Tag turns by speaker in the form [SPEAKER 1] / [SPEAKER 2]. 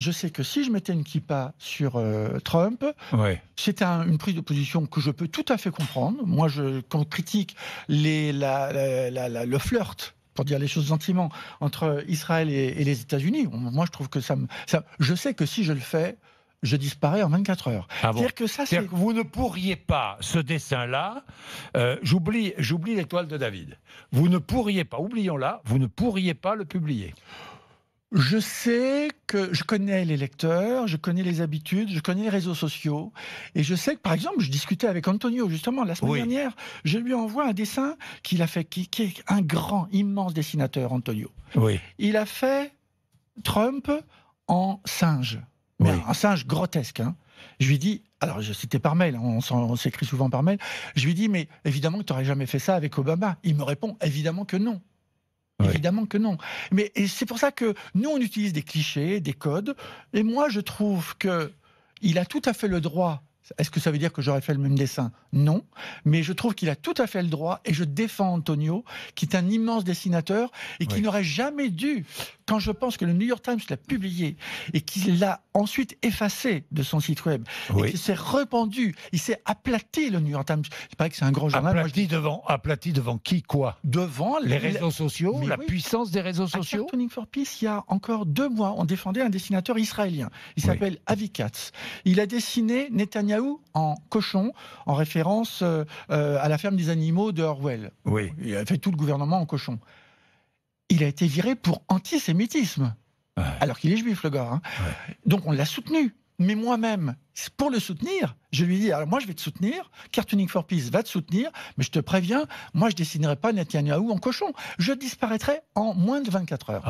[SPEAKER 1] Je sais que si je mettais une kippa sur Trump,
[SPEAKER 2] Ouais.
[SPEAKER 1] c'est une prise de position que je peux tout à fait comprendre. Moi, quand on critique le flirt, pour dire les choses gentiment, entre Israël et les États-Unis, moi, je trouve que je sais que si je le fais, je disparais en 24 heures.
[SPEAKER 2] Ah bon.
[SPEAKER 1] C'est-à-dire que ça,
[SPEAKER 2] C'est-à-dire que vous ne pourriez pas, ce dessin-là, j'oublie l'étoile de David. Vous ne pourriez pas, oublions-la, vous ne pourriez pas le publier.
[SPEAKER 1] Je sais que je connais les lecteurs, je connais les habitudes, je connais les réseaux sociaux. Et je sais que, par exemple, je discutais avec Antonio, justement, la semaine dernière. Je lui envoie un dessin qu'il a fait, qui est un grand, immense dessinateur, Antonio.
[SPEAKER 2] Oui.
[SPEAKER 1] Il a fait Trump en singe. Mais
[SPEAKER 2] Oui.
[SPEAKER 1] un singe grotesque. Hein. Je lui dis, alors c'était par mail, hein, on s'écrit souvent par mail. Je lui dis, mais évidemment que tu n'aurais jamais fait ça avec Obama. Il me répond, évidemment que non.
[SPEAKER 2] Oui.
[SPEAKER 1] Évidemment que non. Mais c'est pour ça que nous, on utilise des clichés, des codes. Et moi, je trouve qu'il a tout à fait le droit. Est-ce que ça veut dire que j'aurais fait le même dessin? Non. Mais je trouve qu'il a tout à fait le droit, et je défends Antonio, qui est un immense dessinateur, et qui n'aurait jamais dû, quand je pense que le New York Times l'a publié, et qu'il l'a ensuite effacé de son site web, et qu'il s'est répandu, il s'est aplati, le New York Times. Il paraît que c'est un grand journal.
[SPEAKER 2] Aplati devant qui, quoi?
[SPEAKER 1] Devant
[SPEAKER 2] les réseaux sociaux, la puissance des réseaux sociaux.
[SPEAKER 1] À Cartooning for Peace, il y a encore 2 mois, on défendait un dessinateur israélien. Il s'appelle Avi Katz. Il a dessiné Netanyahou en cochon, en référence à la ferme des animaux de Orwell.
[SPEAKER 2] Oui.
[SPEAKER 1] Il a fait tout le gouvernement en cochon. Il a été viré pour antisémitisme, alors qu'il est juif, le gars. Hein. Donc on l'a soutenu. Mais moi-même, pour le soutenir, je lui dis, alors moi je vais te soutenir, Cartooning for Peace va te soutenir, mais je te préviens, moi je dessinerai pas Netanyahou en cochon. Je disparaîtrai en moins de 24 heures.